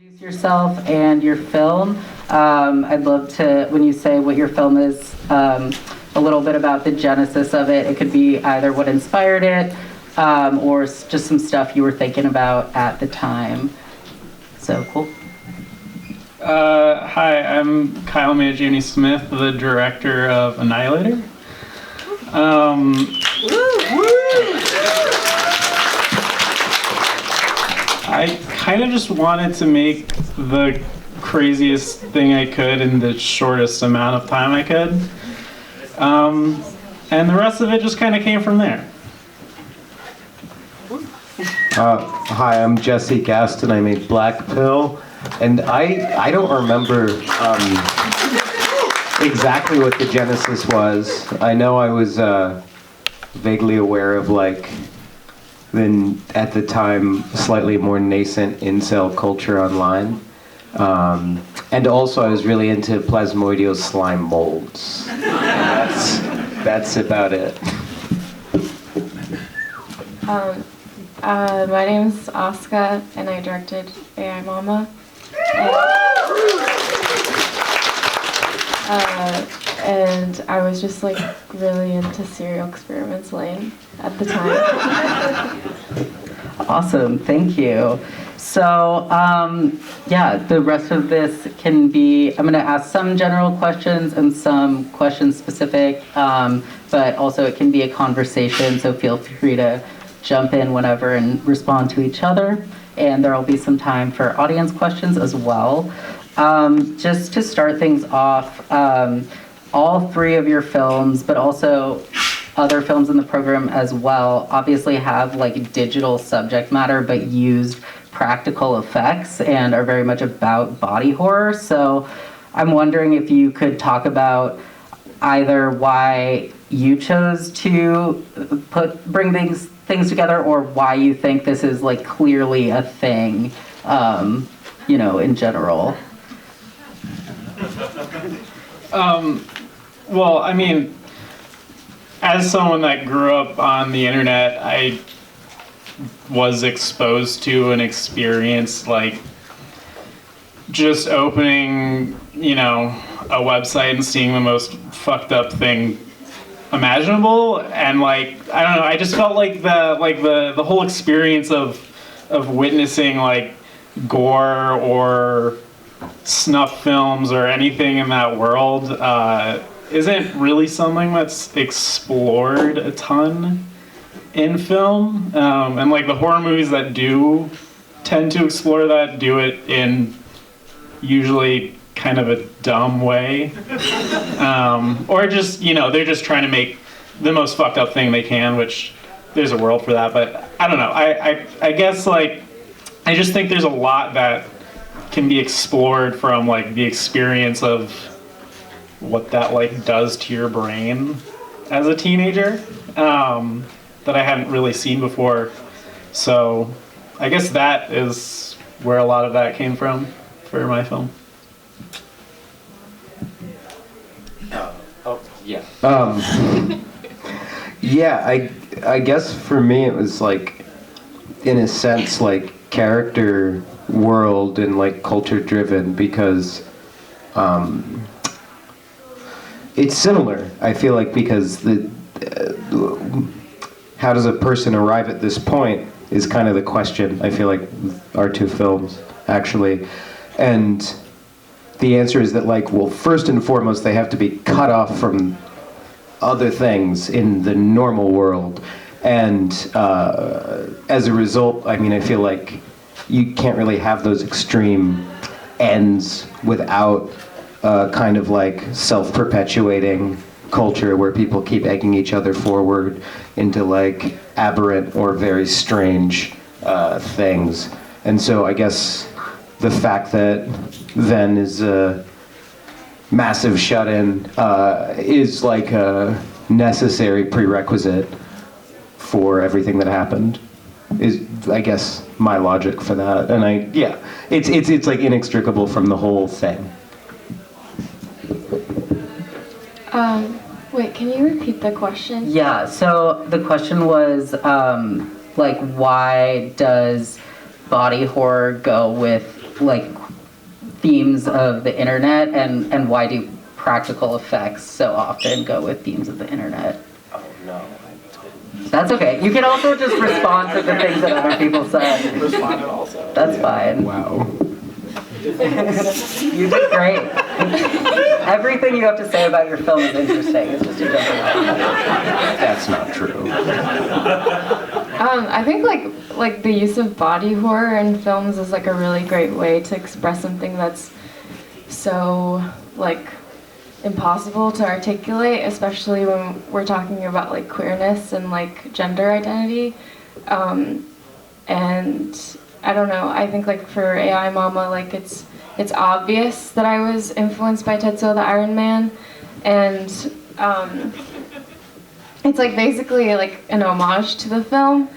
Introduce yourself and your film. I'd love to, when you say what your film is, a little bit about the genesis of it. It could be either what inspired it or just some stuff you were thinking about at the time. So cool. Hi, I'm Mangione-Smith, the director of Annihilator. I kind of just wanted to make the craziest thing I could in the shortest amount of time I could. And the rest of it just kind of came from there. Hi, I'm Jessi, Gaston. I made Black Pill. And I don't remember exactly what the genesis was. I know I was vaguely aware of, like, at the time, slightly more nascent incel culture online. And also I was really into plasmoidal slime molds. And that's about it. My name's Asuka, and I directed AI Mama. And I was just like really into serial experiments lane at the time. Awesome, thank you. So, yeah, the rest of this can be, I'm going to ask some general questions and some questions specific, but also it can be a conversation, so feel free to jump in whenever and respond to each other. And there will be some time for audience questions as well. Just to start things off, all three of your films, but also other films in the program as well, obviously have like digital subject matter, but used practical effects and are very much about body horror. So I'm wondering if you could talk about either why you chose to bring things together, or why you think this is like clearly a thing, you know, in general. Well, I mean, as someone that grew up on the internet, I was exposed to and experienced like just opening, you know, a website and seeing the most fucked up thing imaginable, and like I don't know, I just felt like the whole experience of witnessing like gore or snuff films or anything in that world isn't really something that's explored a ton in film, and like the horror movies that do tend to explore that do it in usually kind of a dumb way, or just, you know, they're just trying to make the most fucked up thing they can, which there's a world for that, but I don't know, I guess like I just think there's a lot that can be explored from like the experience of what that like does to your brain as a teenager, that I hadn't really seen before. So I guess that is where a lot of that came from for my film. Yeah. Yeah, I guess for me it was like, in a sense, like character world and like culture driven, because it's similar, I feel like, because how does a person arrive at this point is kind of the question, I feel like, with our two films, actually. And the answer is that, like, well, first and foremost, they have to be cut off from other things in the normal world. And as a result, I mean, I feel like you can't really have those extreme ends without kind of like self-perpetuating culture where people keep egging each other forward into like aberrant or very strange things. And so I guess the fact that Ven is a massive shut-in is like a necessary prerequisite for everything that happened, is, I guess, my logic for that. And it's like inextricable from the whole thing. Wait, can you repeat the question? Yeah, so the question was, like, why does body horror go with like themes of the internet, and why do practical effects so often go with themes of the internet? Oh no. That's okay. You can also just respond to the things that other people said. Responded also. That's fine. Wow. You did great. Everything you have to say about your film is interesting. It's just you don't know. That's not true. I think like the use of body horror in films is like a really great way to express something that's so like impossible to articulate, especially when we're talking about like queerness and like gender identity. And I don't know, I think like for AI Mama, like it's obvious that I was influenced by Tetsuo the Iron Man, and it's like basically like an homage to the film.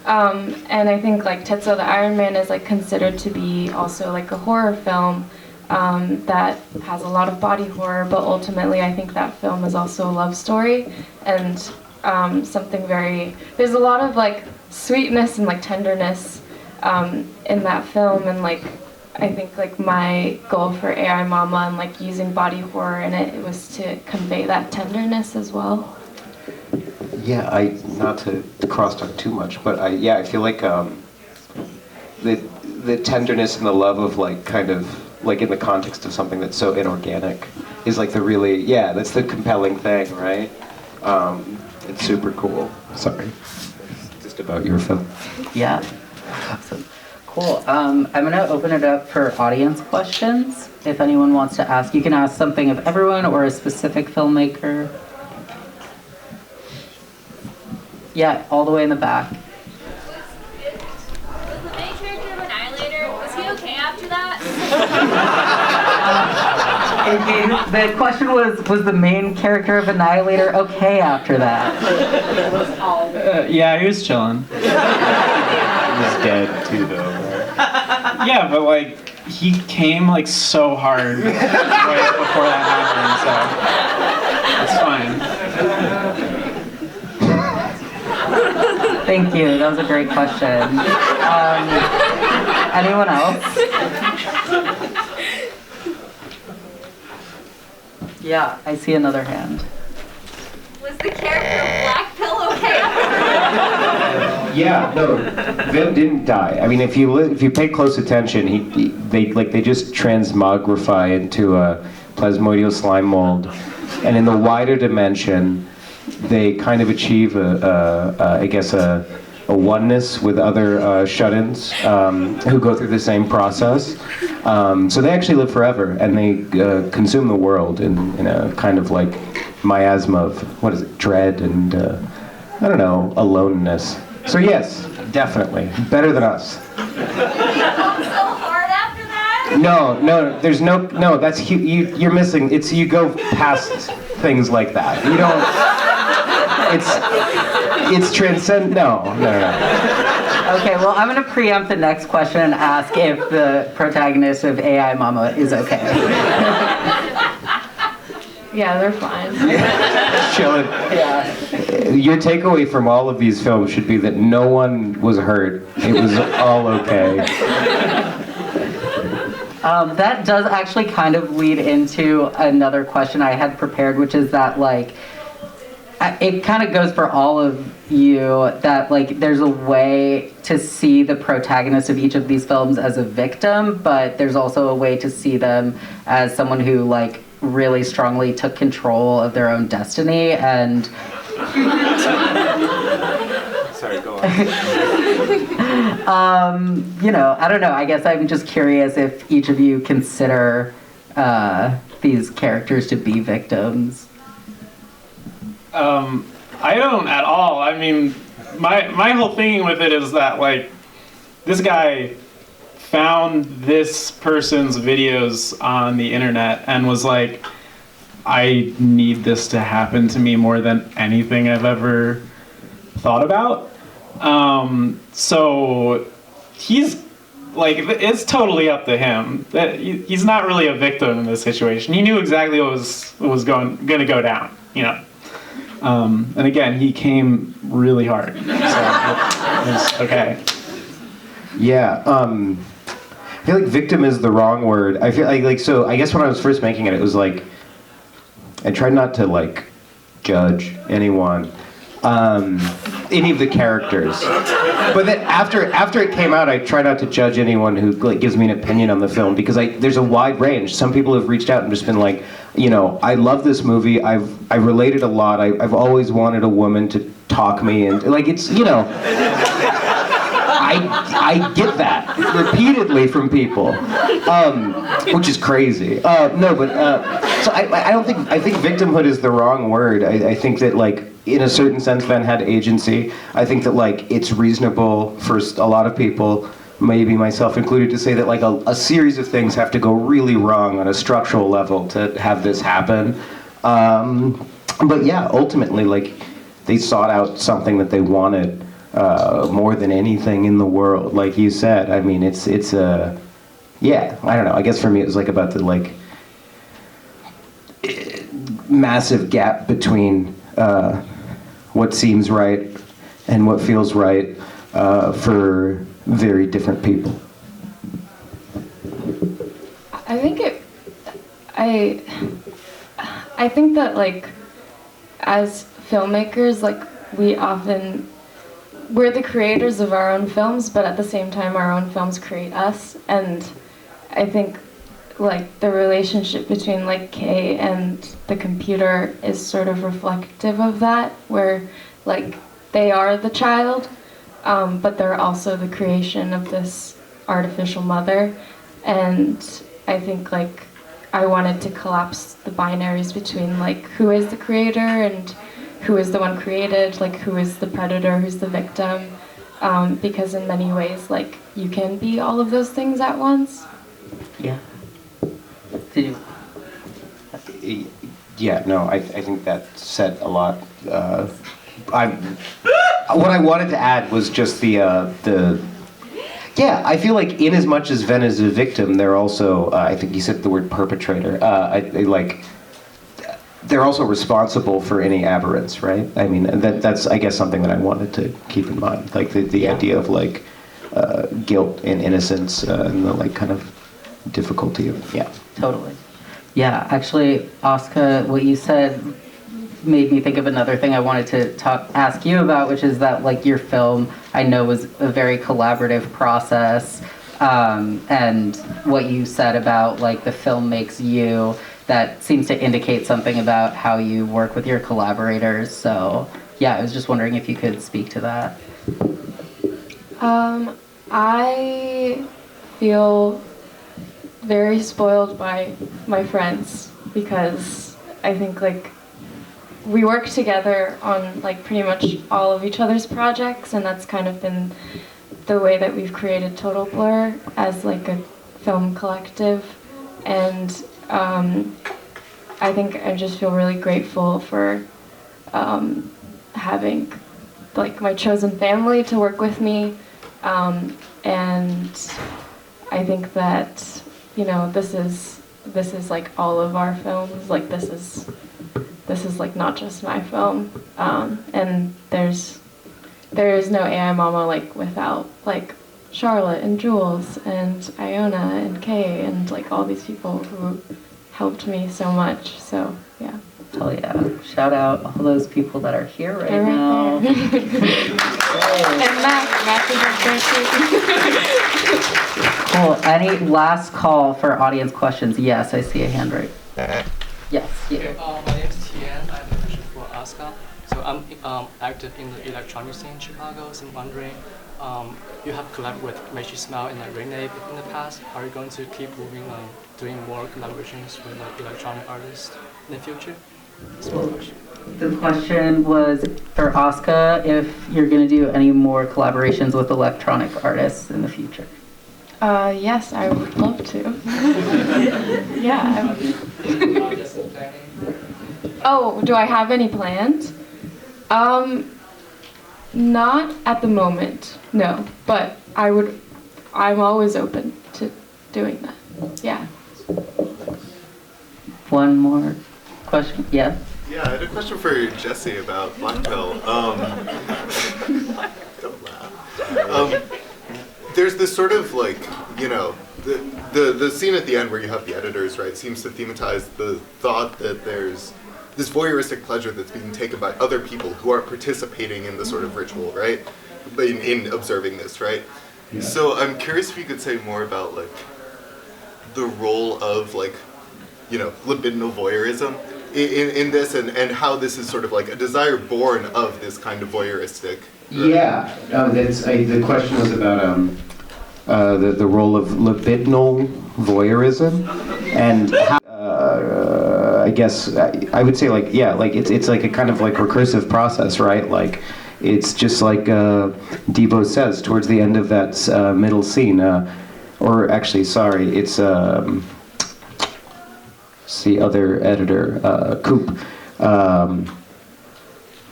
And I think like Tetsuo the Iron Man is like considered to be also like a horror film that has a lot of body horror, but ultimately I think that film is also a love story, and something there's a lot of like sweetness and like tenderness in that film, and like I think like my goal for AI Mama and like using body horror in it was to convey that tenderness as well. Yeah, not to cross talk too much, but I feel like the tenderness and the love of like kind of like in the context of something that's so inorganic is like that's the compelling thing, right? It's super cool. Sorry. Just about your film. Yeah. Awesome. Cool. I'm going to open it up for audience questions. If anyone wants to ask, you can ask something of everyone or a specific filmmaker. Yeah, all the way in the back. Was the main character of Annihilator, was he okay after that? The question was the main character of Annihilator okay after that? Yeah, he was chilling. He's dead too, though. Yeah, but like he came like so hard right before that happened, so it's fine. Thank you. That was a great question. Anyone else? Yeah, I see another hand. Was the character of Black Pill okay after that? Yeah, no, Vim didn't die. I mean, if you pay close attention, they just transmogrify into a plasmodial slime mold, and in the wider dimension, they kind of achieve I guess a oneness with other shut-ins who go through the same process. So they actually live forever, and they consume the world in a kind of like miasma of, dread and, I don't know, aloneness. So yes, definitely. Better than us. Did he come so hard after that? No, there's no, that's, you're missing, you go past things like that. You don't, it's transcend, no. Okay, well, I'm going to preempt the next question and ask if the protagonist of AI Mama is okay. Yeah, they're fine. Chilling. Yeah. Your takeaway from all of these films should be that no one was hurt. It was all okay. That does actually kind of lead into another question I had prepared, which is that, like, it kind of goes for all of you that, like, there's a way to see the protagonist of each of these films as a victim, but there's also a way to see them as someone who, like, really strongly took control of their own destiny, and Sorry, go on. I don't know, I guess I'm just curious if each of you consider these characters to be victims. I don't at all. I mean, my whole thing with it is that, like, this guy found this person's videos on the internet and was like, I need this to happen to me more than anything I've ever thought about. So he's like, it's totally up to him. He's not really a victim in this situation. He knew exactly what was going to go down, you know. And again, he came really hard, so it was okay. Yeah, feel like victim is the wrong word. I feel like so I guess when I was first making it, it was like I tried not to like judge anyone, any of the characters. But then after it came out, I try not to judge anyone who like gives me an opinion on the film, because there's a wide range. Some people have reached out and just been like, you know, I love this movie. I related a lot. I've always wanted a woman to talk me, and like it's, you know, I get that repeatedly from people, which is crazy. So I think victimhood is the wrong word. I think that like in a certain sense Ben had agency. I think that like it's reasonable for a lot of people, maybe myself included, to say that like a series of things have to go really wrong on a structural level to have this happen. But yeah, ultimately like they sought out something that they wanted more than anything in the world. Like you said, I mean, it's a, yeah, I don't know. I guess for me it was like about the like massive gap between what seems right and what feels right for very different people. I think that like as filmmakers, like we're the creators of our own films, but at the same time our own films create us. And I think like the relationship between like Kay and the computer is sort of reflective of that, where like they are the child, but they're also the creation of this artificial mother. And I think like I wanted to collapse the binaries between like who is the creator and who is the one created, like who is the predator, who's the victim, because in many ways like you can be all of those things at once. Yeah. Did you? Yeah, no, I think that said a lot. What I wanted to add was just the yeah, I feel like in as much as Ven is a victim, they're also, I think you said the word perpetrator, they're also responsible for any aberrance, right? I mean, that's, I guess, something that I wanted to keep in mind, like the idea of like guilt and innocence and the like kind of difficulty of, yeah. Totally. Yeah, actually, Asuka, what you said made me think of another thing I wanted to ask you about, which is that like your film, I know, was a very collaborative process, and what you said about like the film makes you, that seems to indicate something about how you work with your collaborators. So yeah, I was just wondering if you could speak to that. I feel very spoiled by my friends, because I think like we work together on like pretty much all of each other's projects, and that's kind of been the way that we've created Total Blur as like a film collective. And I think I just feel really grateful for having like my chosen family to work with me, and I think that, you know, this is like all of our films. Like this is like not just my film, and there is no AI Mama like without like Charlotte and Jules and Iona and Kay and like all these people who helped me so much. So yeah. Hell yeah. Shout out all those people that are here right They're right now. there. And Matt is up there too. Cool. Any last call for audience questions? Yes, I see a hand right. Yes, you. Okay, my name is Tian. I have a question for Asuka. So I'm active in the electronic scene in Chicago, so I'm wondering, you have collaborated with Mangione-Smith and breakneck in the past. Are you going to keep moving on doing more collaborations with like electronic artists in the future? That's my question. The question was for Asuka, if you're going to do any more collaborations with electronic artists in the future. Yes, I would love to. Yeah. Oh, do I have any plans? Not at the moment, no. But I'm always open to doing that. Yeah. One more question? Yeah? Yeah, I had a question for Jessi about Black Pill. Don't laugh. There's this sort of like, you know, the scene at the end where you have the editors, right, seems to thematize the thought that there's this voyeuristic pleasure that's being taken by other people who aren't participating in the sort of ritual, right, in observing this, right? Yeah. So I'm curious if you could say more about, like, the role of, like, you know, libidinal voyeurism in this, and how this is sort of like a desire born of this kind of voyeuristic. Yeah, the question was about the role of libidinal voyeurism, and how, I guess I would say, like, yeah, like it's like a kind of like recursive process, right? Like, it's just like Debo says towards the end of that middle scene, or actually, sorry, it's the other editor, Coop.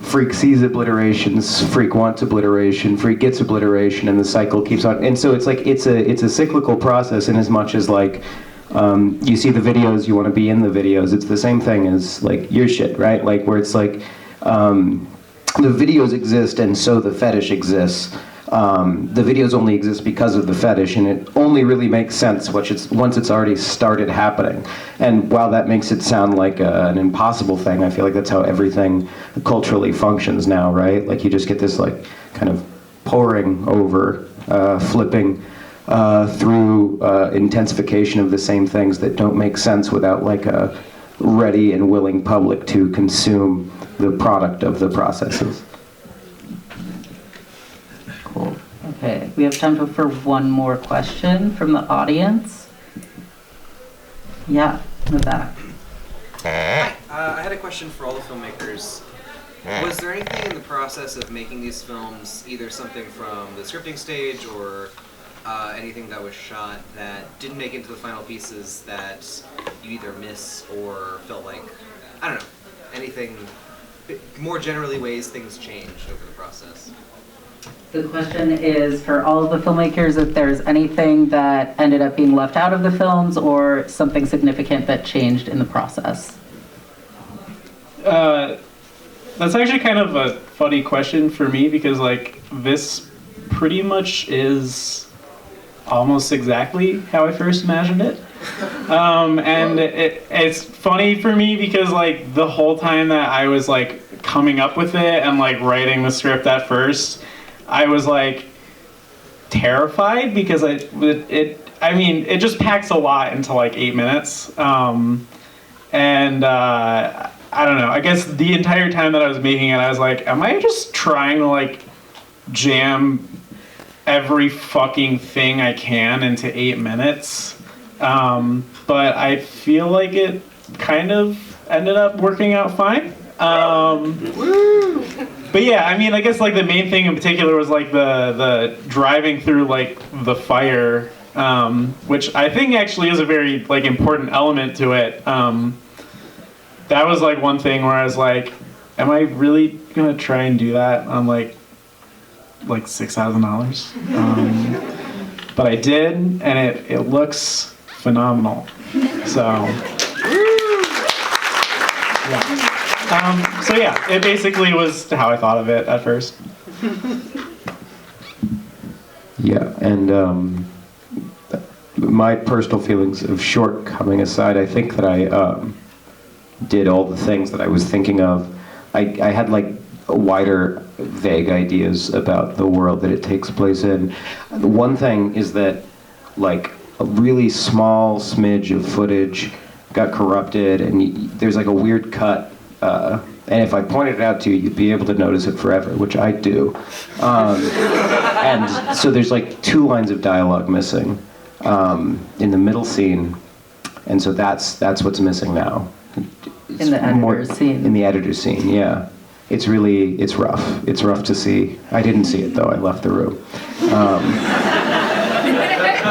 Freak sees obliterations, freak wants obliteration, freak gets obliteration, and the cycle keeps on. And so it's like it's a cyclical process in as much as, like, you see the videos, you want to be in the videos. It's the same thing as, like, your shit, right? Like, where it's like the videos exist and so the fetish exists. The videos only exist because of the fetish, and it only really makes sense once it's already started happening. And while that makes it sound like an impossible thing, I feel like that's how everything culturally functions now, right? Like, you just get this, like, kind of pouring over, flipping through intensification of the same things that don't make sense without, like, a ready and willing public to consume the product of the processes. Cool. Okay, we have time for one more question from the audience. Yeah, in the back. Hi, I had a question for all the filmmakers. Was there anything in the process of making these films, either something from the scripting stage or anything that was shot that didn't make it into the final pieces that you either miss or felt like, I don't know, anything, more generally ways things changed over the process? The question is for all of the filmmakers, if there's anything that ended up being left out of the films or something significant that changed in the process. That's actually kind of a funny question for me, because, like, this pretty much is almost exactly how I first imagined it. And it's funny for me because, like, the whole time that I was, like, coming up with it and, like, writing the script at first, I was, like, terrified because it just packs a lot into, like, 8 minutes. I don't know, I guess the entire time that I was making it, I was like, am I just trying to, like, jam every fucking thing I can into 8 minutes? But I feel like it kind of ended up working out fine. But yeah, I mean, I guess, like, the main thing in particular was, like, the driving through, like, the fire, which I think actually is a very, like, important element to it. That was, like, one thing where I was like, am I really gonna try and do that on, like $6,000? But I did, and it looks phenomenal. So, yeah. So yeah, it basically was how I thought of it at first. Yeah, and my personal feelings of shortcoming aside, I think that I did all the things that I was thinking of. I had, like, wider, vague ideas about the world that it takes place in. The one thing is that, like, a really small smidge of footage got corrupted, and there's, like, a weird cut. And if I pointed it out to you, you'd be able to notice it forever, which I do. And so there's, like, 2 lines of dialogue missing in the middle scene, and so that's what's missing now. In the editor's scene. In the editor's scene, yeah. It's rough. It's rough to see. I didn't see it, though. I left the room.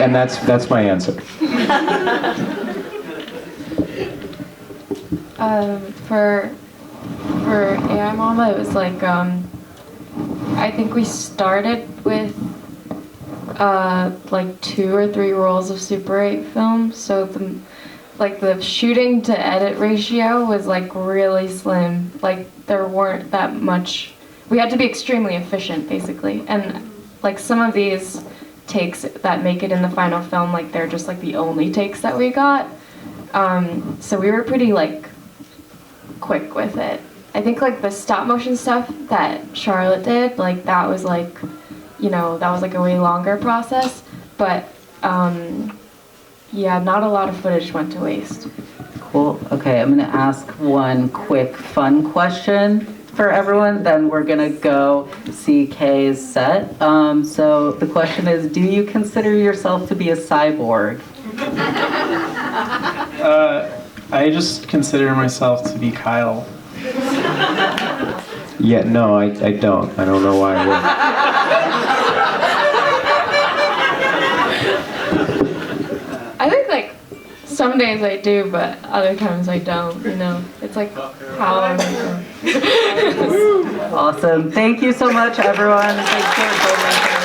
And that's my answer. For AI Mama, it was like, I think we started with like 2 or 3 rolls of Super 8 film, so the shooting to edit ratio was, like, really slim. Like, there weren't that much. We had to be extremely efficient, basically, and, like, some of these takes that make it in the final film, like they're just like the only takes that we got. So we were pretty like quick with it. I think like the stop motion stuff that Charlotte did, like that was like, you know, that was like a way longer process. But yeah, not a lot of footage went to waste. Cool. Okay, I'm gonna ask one quick fun question for everyone, then we're gonna go see Kay's set. So the question is, do you consider yourself to be a cyborg? I just consider myself to be Kyle. Yeah, no, I don't. I don't know why I would. I think like some days I do, but other times I don't, you know. It's like how I'm Awesome. Thank you so much, everyone. Thanks for